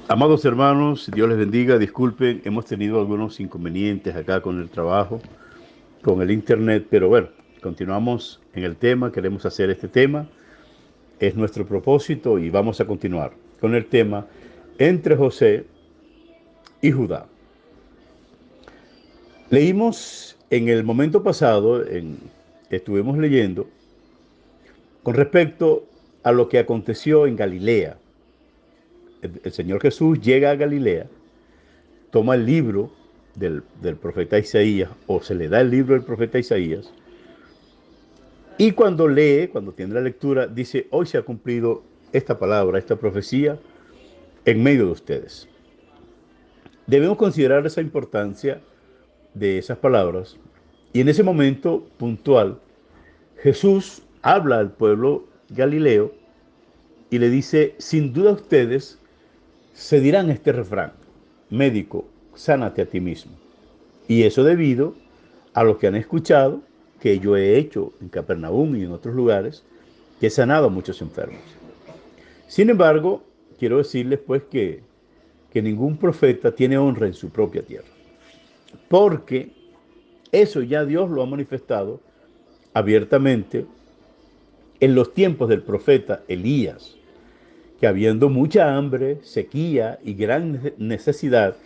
Amados hermanos, Dios les bendiga. Disculpen, hemos tenido algunos inconvenientes acá con el trabajo, con el internet, pero bueno, continuamos en el tema, queremos hacer este tema, es nuestro propósito y vamos a continuar con el tema entre José y Judá. Leímos en el momento pasado, estuvimos leyendo con respecto a lo que aconteció en Galilea. El Señor Jesús llega a Galilea, toma el libro del profeta Isaías, o se le da el libro del profeta Isaías, y cuando lee, cuando tiene la lectura, dice, hoy se ha cumplido esta palabra, esta profecía, en medio de ustedes. Debemos considerar esa importancia de esas palabras, y en ese momento puntual, Jesús habla al pueblo galileo y le dice, sin duda ustedes se dirán este refrán, médico, sánate a ti mismo. Y eso debido a lo que han escuchado que yo he hecho en Capernaum y en otros lugares, que he sanado a muchos enfermos. Sin embargo, quiero decirles pues que ningún profeta tiene honra en su propia tierra, porque eso ya Dios lo ha manifestado abiertamente en los tiempos del profeta Elías, que habiendo mucha hambre, sequía y gran necesidad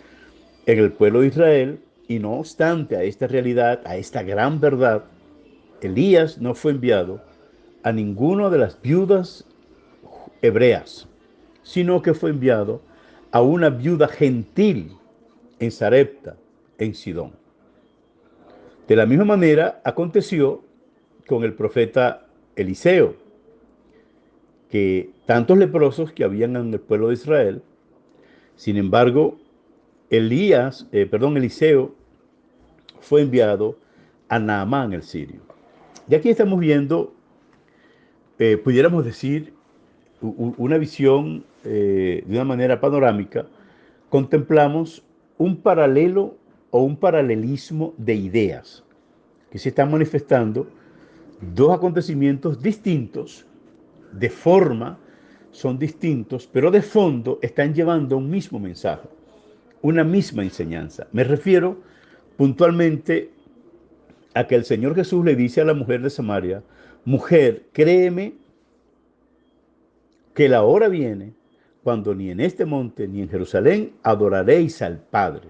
en el pueblo de Israel, y no obstante a esta realidad, a esta gran verdad, Elías no fue enviado a ninguna de las viudas hebreas, sino que fue enviado a una viuda gentil en Sarepta, en Sidón. De la misma manera aconteció con el profeta Eliseo, que tantos leprosos que habían en el pueblo de Israel, sin embargo, Eliseo fue enviado a Naamán el sirio. Y aquí estamos viendo, pudiéramos decir, una visión de una manera panorámica, contemplamos un paralelo o un paralelismo de ideas que se están manifestando, dos acontecimientos distintos, de forma son distintos, pero de fondo están llevando un mismo mensaje, una misma enseñanza. Me refiero puntualmente a que el Señor Jesús le dice a la mujer de Samaria, mujer, créeme que la hora viene cuando ni en este monte ni en Jerusalén adoraréis al Padre.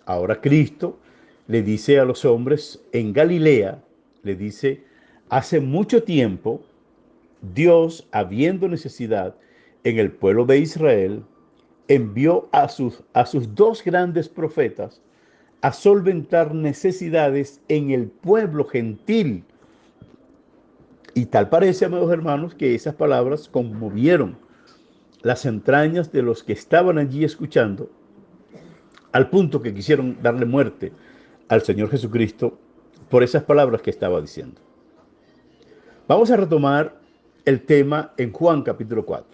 Ahora Cristo le dice a los hombres en Galilea, le dice, hace mucho tiempo Dios, habiendo necesidad en el pueblo de Israel, envió a sus dos grandes profetas a solventar necesidades en el pueblo gentil. Y tal parece, amados hermanos, que esas palabras conmovieron las entrañas de los que estaban allí escuchando, al punto que quisieron darle muerte al Señor Jesucristo por esas palabras que estaba diciendo. Vamos a retomar el tema en Juan capítulo 4.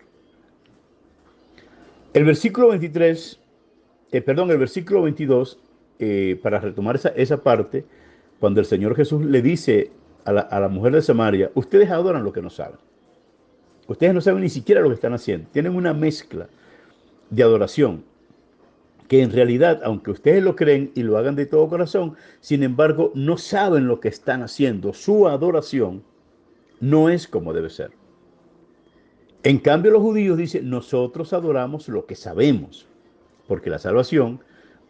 El versículo 23, el versículo 22, para retomar esa parte, cuando el Señor Jesús le dice a la mujer de Samaria, ustedes adoran lo que no saben. Ustedes no saben ni siquiera lo que están haciendo. Tienen una mezcla de adoración que en realidad, aunque ustedes lo creen y lo hagan de todo corazón, sin embargo, no saben lo que están haciendo. Su adoración no es como debe ser. En cambio, los judíos dicen, nosotros adoramos lo que sabemos, porque la salvación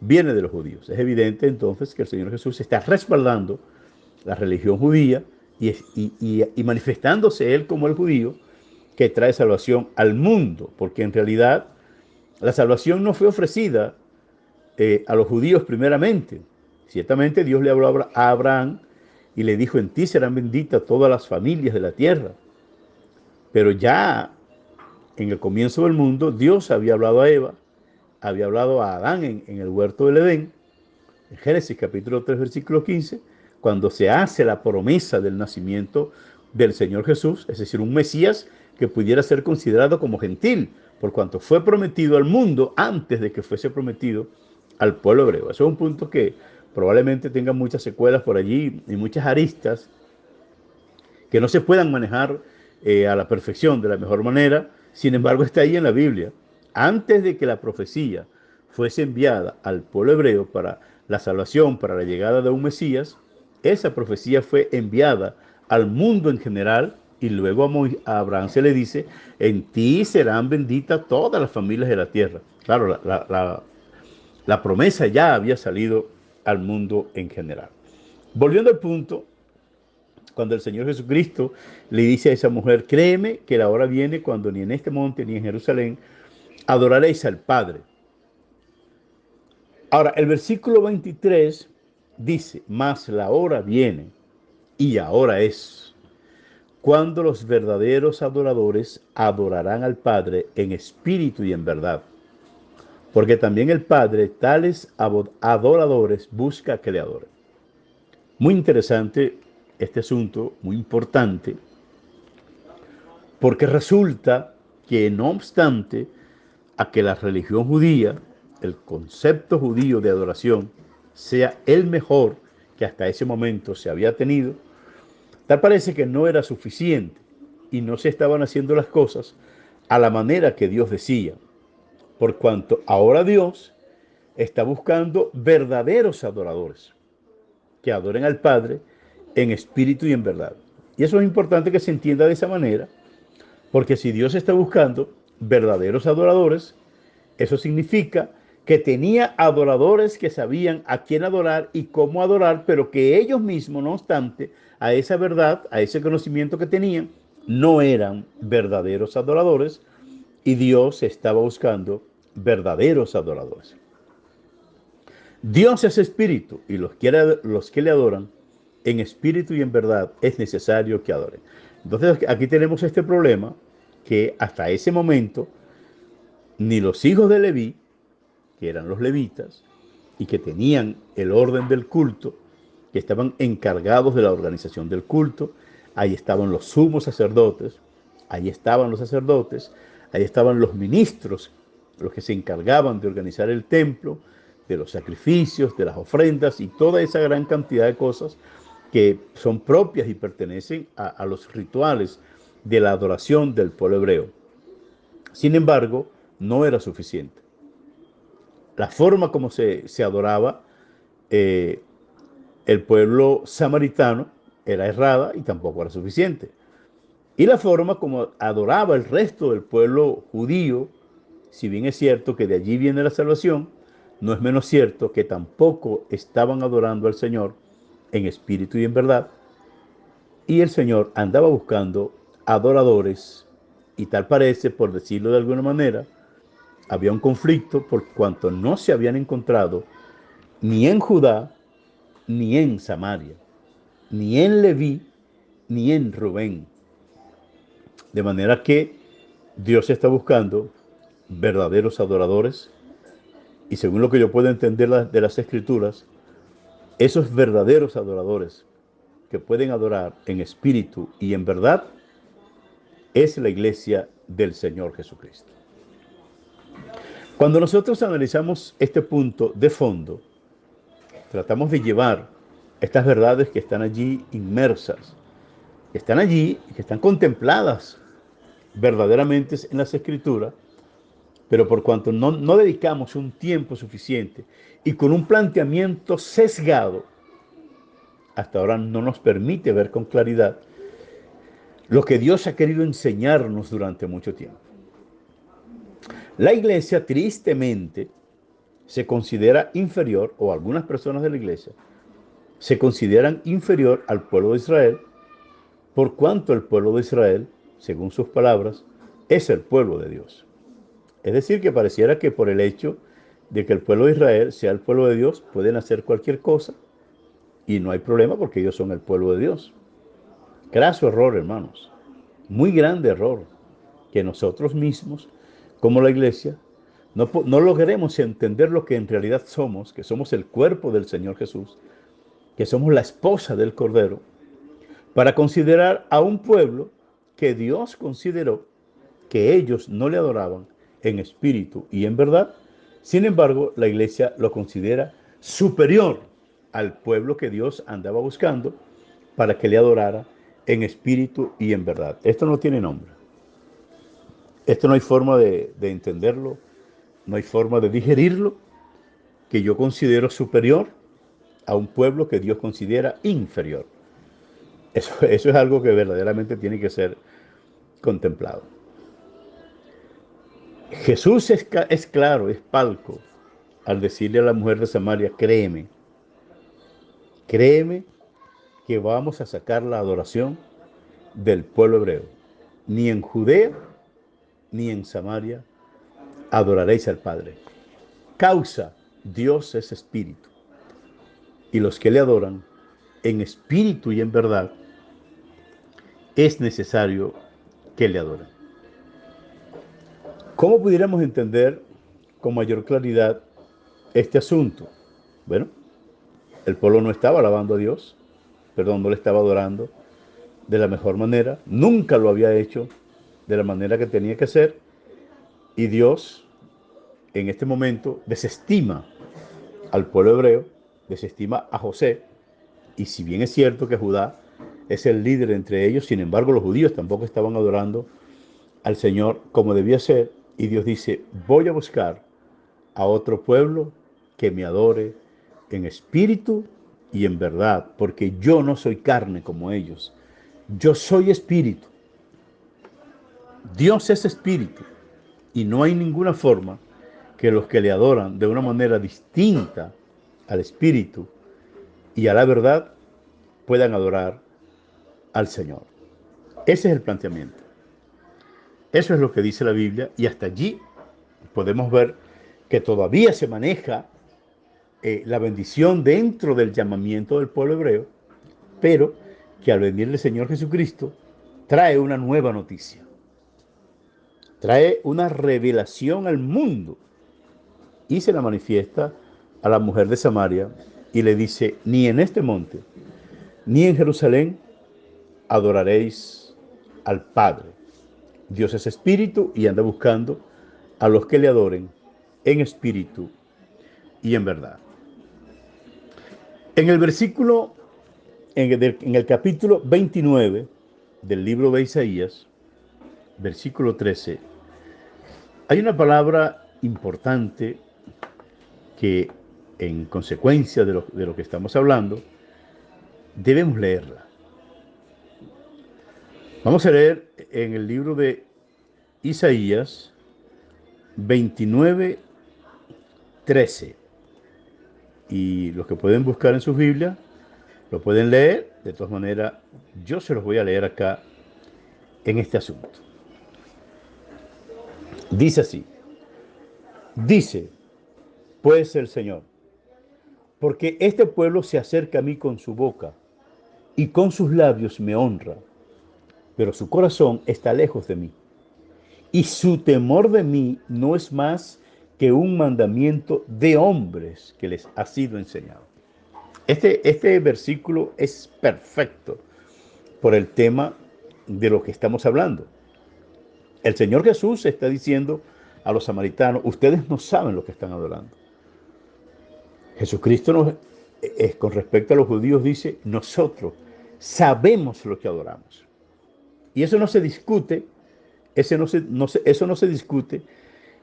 viene de los judíos. Es evidente entonces que el Señor Jesús está respaldando la religión judía y manifestándose Él como el judío que trae salvación al mundo, porque en realidad la salvación no fue ofrecida a los judíos primeramente. Ciertamente Dios le habló a Abraham y le dijo, en ti serán benditas todas las familias de la tierra. Pero ya en el comienzo del mundo, Dios había hablado a Eva, había hablado a Adán en el huerto del Edén, en Génesis capítulo 3, versículo 15, cuando se hace la promesa del nacimiento del Señor Jesús, es decir, un Mesías que pudiera ser considerado como gentil, por cuanto fue prometido al mundo antes de que fuese prometido al pueblo hebreo. Eso es un punto que probablemente tenga muchas secuelas por allí y muchas aristas que no se puedan manejar a la perfección, de la mejor manera. Sin embargo, está ahí en la Biblia. antes de que la profecía fuese enviada al pueblo hebreo para la salvación, para la llegada de un Mesías, esa profecía fue enviada al mundo en general y luego a Abraham se le dice, en ti serán benditas todas las familias de la tierra. Claro, la promesa ya había salido al mundo en general. Volviendo al punto, cuando el Señor Jesucristo le dice a esa mujer, créeme que la hora viene cuando ni en este monte ni en Jerusalén adoraréis al Padre. Ahora, el versículo 23 dice, mas la hora viene y ahora es, cuando los verdaderos adoradores adorarán al Padre en espíritu y en verdad. Porque también el Padre tales adoradores busca que le adoren. Muy interesante este asunto, muy importante, porque resulta que no obstante a que la religión judía, el concepto judío de adoración, sea el mejor que hasta ese momento se había tenido, tal parece que no era suficiente y no se estaban haciendo las cosas a la manera que Dios decía, por cuanto ahora Dios está buscando verdaderos adoradores que adoren al Padre en espíritu y en verdad. Y eso es importante que se entienda de esa manera, porque si Dios está buscando verdaderos adoradores, eso significa que tenía adoradores que sabían a quién adorar y cómo adorar, pero que ellos mismos, no obstante, a esa verdad, a ese conocimiento que tenían, no eran verdaderos adoradores y Dios estaba buscando verdaderos adoradores. Dios es espíritu y los que le adoran en espíritu y en verdad es necesario que adoren. Entonces aquí tenemos este problema que hasta ese momento ni los hijos de Leví, que eran los levitas, y que tenían el orden del culto, que estaban encargados de la organización del culto, ahí estaban los sumos sacerdotes, ahí estaban los sacerdotes, ahí estaban los ministros, los que se encargaban de organizar el templo, de los sacrificios, de las ofrendas y toda esa gran cantidad de cosas que son propias y pertenecen a los rituales de la adoración del pueblo hebreo. Sin embargo, no era suficiente. La forma como se adoraba eh, el pueblo samaritano era errada y tampoco era suficiente. Y la forma como adoraba el resto del pueblo judío, si bien es cierto que de allí viene la salvación, no es menos cierto que tampoco estaban adorando al Señor en espíritu y en verdad. Y el Señor andaba buscando adoradores y tal parece, por decirlo de alguna manera, había un conflicto por cuanto no se habían encontrado ni en Judá, ni en Samaria, ni en Leví, ni en Rubén. De manera que Dios está buscando verdaderos adoradores y según lo que yo puedo entender de las escrituras, esos verdaderos adoradores que pueden adorar en espíritu y en verdad es la iglesia del Señor Jesucristo. Cuando nosotros analizamos este punto de fondo, tratamos de llevar estas verdades que están allí inmersas, que están allí, que están contempladas verdaderamente en las escrituras, pero por cuanto no dedicamos un tiempo suficiente y con un planteamiento sesgado, hasta ahora no nos permite ver con claridad lo que Dios ha querido enseñarnos durante mucho tiempo. La iglesia, tristemente, se considera inferior, o algunas personas de la iglesia se consideran inferior al pueblo de Israel, por cuanto el pueblo de Israel, según sus palabras, es el pueblo de Dios. Es decir, que pareciera que por el hecho de que el pueblo de Israel sea el pueblo de Dios, pueden hacer cualquier cosa y no hay problema porque ellos son el pueblo de Dios. Graso error, hermanos. Muy grande error que nosotros mismos, como la iglesia, no logremos entender lo que en realidad somos, que somos el cuerpo del Señor Jesús, que somos la esposa del Cordero, para considerar a un pueblo que Dios consideró que ellos no le adoraban en espíritu y en verdad. Sin embargo, la iglesia lo considera superior al pueblo que Dios andaba buscando para que le adorara en espíritu y en verdad. Esto no tiene nombre. Esto no hay forma de entenderlo no hay forma de digerirlo, que yo considero superior a un pueblo que Dios considera inferior. Eso es algo que verdaderamente tiene que ser contemplado. Jesús es claro, es palco, al decirle a la mujer de Samaria, créeme que vamos a sacar la adoración del pueblo hebreo. Ni en Judea ni en Samaria adoraréis al Padre. Causa, Dios es espíritu, y los que le adoran en espíritu y en verdad es necesario que le adoren. ¿Cómo pudiéramos entender con mayor claridad este asunto? Bueno, el pueblo no estaba alabando a Dios, perdón, no le estaba adorando de la mejor manera, nunca lo había hecho de la manera que tenía que ser, y Dios en este momento desestima al pueblo hebreo, desestima a José, y si bien es cierto que Judá es el líder entre ellos, sin embargo los judíos tampoco estaban adorando al Señor como debía ser, y Dios dice, voy a buscar a otro pueblo que me adore en espíritu y en verdad, porque yo no soy carne como ellos, yo soy espíritu. Dios es espíritu y no hay ninguna forma que los que le adoran de una manera distinta al espíritu y a la verdad puedan adorar al Señor. Ese es el planteamiento. Eso es lo que dice la Biblia y hasta allí podemos ver que todavía se maneja la bendición dentro del llamamiento del pueblo hebreo, pero que al venir el Señor Jesucristo trae una nueva noticia, trae una revelación al mundo y se la manifiesta a la mujer de Samaria y le dice, ni en este monte, ni en Jerusalén adoraréis al Padre. Dios es espíritu y anda buscando a los que le adoren en espíritu y en verdad. En el versículo, en el capítulo 29 del libro de Isaías, versículo 13, hay una palabra importante que en consecuencia de lo que estamos hablando, debemos leerla. Vamos a leer en el libro de Isaías 29, 13. Y los que pueden buscar en sus Biblias, lo pueden leer. De todas maneras, yo se los voy a leer acá en este asunto. Dice así, dice, pues el Señor, porque este pueblo se acerca a mí con su boca y con sus labios me honra, pero su corazón está lejos de mí. Y su temor de mí no es más que un mandamiento de hombres que les ha sido enseñado. Este versículo es perfecto por el tema de lo que estamos hablando. El Señor Jesús está diciendo a los samaritanos, ustedes no saben lo que están adorando. Jesucristo con respecto a los judíos dice, nosotros sabemos lo que adoramos. Y eso no se discute, eso no se discute,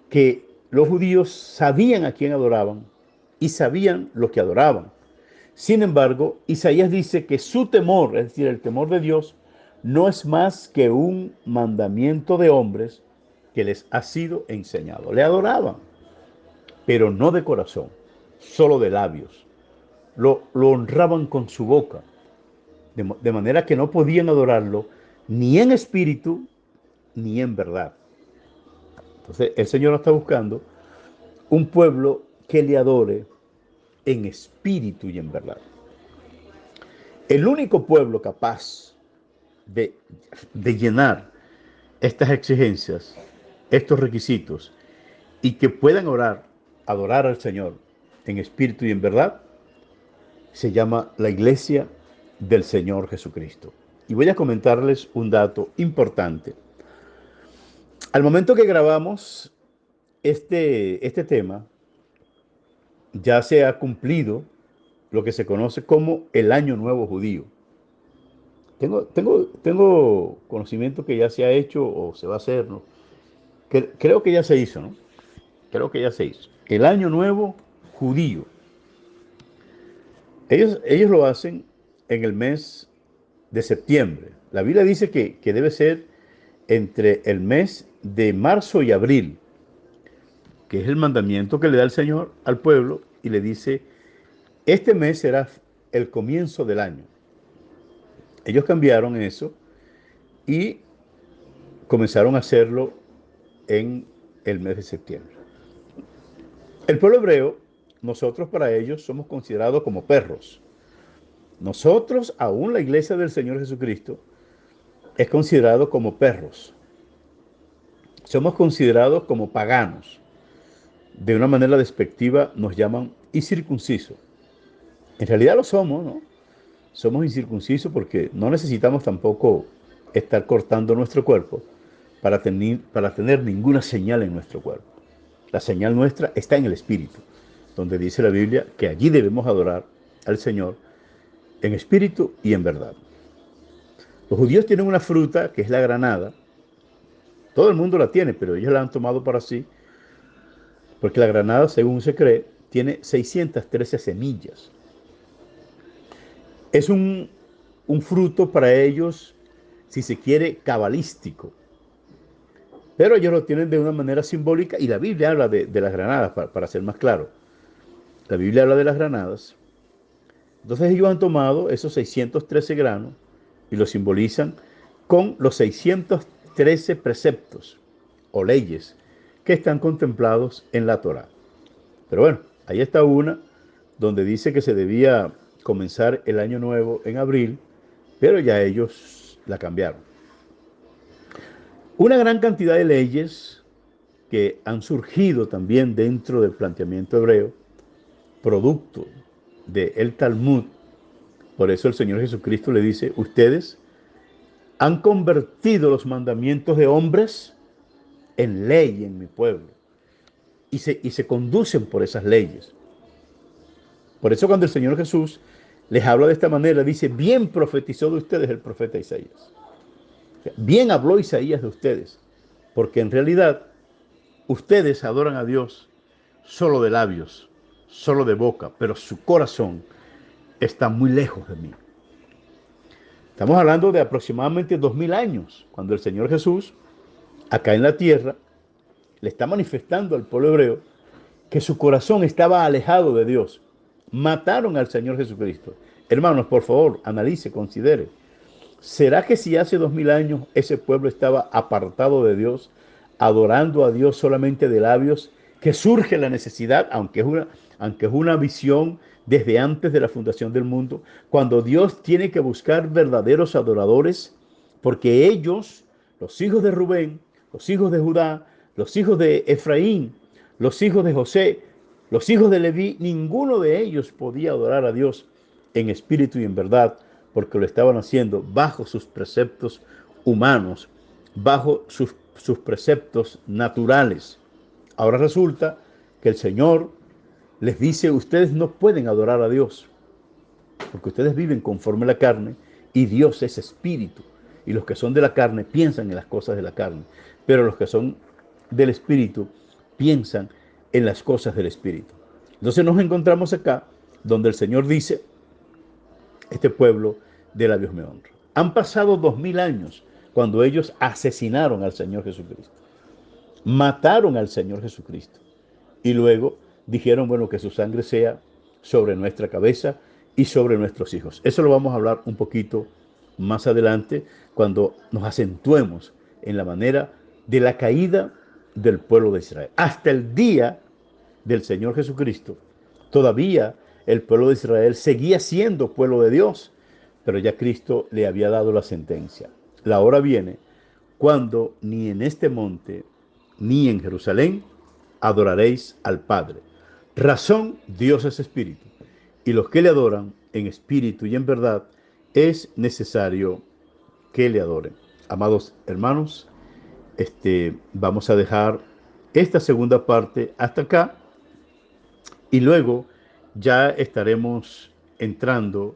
que los judíos sabían a quién adoraban y sabían lo que adoraban. Sin embargo, Isaías dice que su temor, es decir, el temor de Dios, no es más que un mandamiento de hombres que les ha sido enseñado. Le adoraban, pero no de corazón, solo de labios. Lo honraban con su boca, de manera que no podían adorarlo ni en espíritu ni en verdad. Entonces, el Señor está buscando un pueblo que le adore en espíritu y en verdad. El único pueblo capaz de, de llenar estas exigencias, estos requisitos, y que puedan adorar al Señor en espíritu y en verdad, se llama la Iglesia del Señor Jesucristo. Y voy a comentarles un dato importante. Al momento que grabamos este tema, ya se ha cumplido lo que se conoce como el Año Nuevo Judío. Tengo conocimiento que ya se ha hecho o se va a hacer, ¿no? Creo que ya se hizo, ¿no? creo que ya se hizo. El Año Nuevo judío. Ellos lo hacen en el mes de septiembre. La Biblia dice que debe ser entre el mes de marzo y abril, que es el mandamiento que le da el Señor al pueblo y le dice, este mes será el comienzo del año. Ellos cambiaron eso y comenzaron a hacerlo en el mes de septiembre. El pueblo hebreo, nosotros para ellos somos considerados como perros. Nosotros, aún la iglesia del Señor Jesucristo, es considerado como perros. Somos considerados como paganos. De una manera despectiva nos llaman incircuncisos. En realidad lo somos, ¿no? Somos incircuncisos porque no necesitamos tampoco estar cortando nuestro cuerpo para tener ninguna señal en nuestro cuerpo. La señal nuestra está en el Espíritu, donde dice la Biblia que allí debemos adorar al Señor en espíritu y en verdad. Los judíos tienen una fruta que es la granada. Todo el mundo la tiene, pero ellos la han tomado para sí, porque la granada, según se cree, tiene 613 semillas. Es un fruto para ellos, si se quiere, cabalístico. Pero ellos lo tienen de una manera simbólica y la Biblia habla de las granadas, para ser más claro. La Biblia habla de las granadas. Entonces ellos han tomado esos 613 granos y los simbolizan con los 613 preceptos o leyes que están contemplados en la Torá. Pero bueno, ahí está una donde dice que se debía comenzar el año nuevo en abril, pero ya ellos la cambiaron. Una gran cantidad de leyes que han surgido también dentro del planteamiento hebreo, producto del Talmud. Por eso el Señor Jesucristo le dice, ustedes han convertido los mandamientos de hombres en ley en mi pueblo y se conducen por esas leyes. Por eso cuando el Señor Jesús les habla de esta manera, dice, bien profetizó de ustedes el profeta Isaías. O sea, bien habló Isaías de ustedes, porque en realidad ustedes adoran a Dios solo de labios, solo de boca, pero su corazón está muy lejos de mí. Estamos hablando de aproximadamente 2000 años, cuando el Señor Jesús, acá en la tierra, le está manifestando al pueblo hebreo que su corazón estaba alejado de Dios. Mataron al Señor Jesucristo. Hermanos, por favor, analice, considere. ¿Será que si hace 2000 años ese pueblo estaba apartado de Dios, adorando a Dios solamente de labios, que surge la necesidad, aunque es una visión desde antes de la fundación del mundo, cuando Dios tiene que buscar verdaderos adoradores, porque ellos, los hijos de Rubén, los hijos de Judá, los hijos de Efraín, los hijos de José, los hijos de Leví, ninguno de ellos podía adorar a Dios en espíritu y en verdad, porque lo estaban haciendo bajo sus preceptos humanos, bajo sus preceptos naturales. Ahora resulta que el Señor les dice, ustedes no pueden adorar a Dios, porque ustedes viven conforme a la carne y Dios es espíritu. Y los que son de la carne piensan en las cosas de la carne, pero los que son del espíritu piensan en las cosas del espíritu. Entonces nos encontramos acá donde el Señor dice, este pueblo de labios me honra. Han pasado 2000 años cuando ellos asesinaron al Señor Jesucristo. Mataron al Señor Jesucristo. Y luego dijeron, bueno, que su sangre sea sobre nuestra cabeza y sobre nuestros hijos. Eso lo vamos a hablar un poquito más adelante cuando nos acentuemos en la manera de la caída del pueblo de Israel. Hasta el día del Señor Jesucristo, todavía el pueblo de Israel seguía siendo pueblo de Dios, pero ya Cristo le había dado la sentencia. La hora viene cuando ni en este monte ni en Jerusalén adoraréis al Padre. Razón, Dios es espíritu, y los que le adoran en espíritu y en verdad es necesario que le adoren. Amados hermanos, vamos a dejar esta segunda parte hasta acá y luego ya estaremos entrando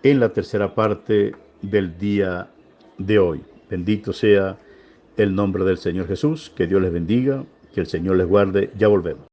en la tercera parte del día de hoy. Bendito sea el nombre del Señor Jesús. Que Dios les bendiga. Que el Señor les guarde. Ya volvemos.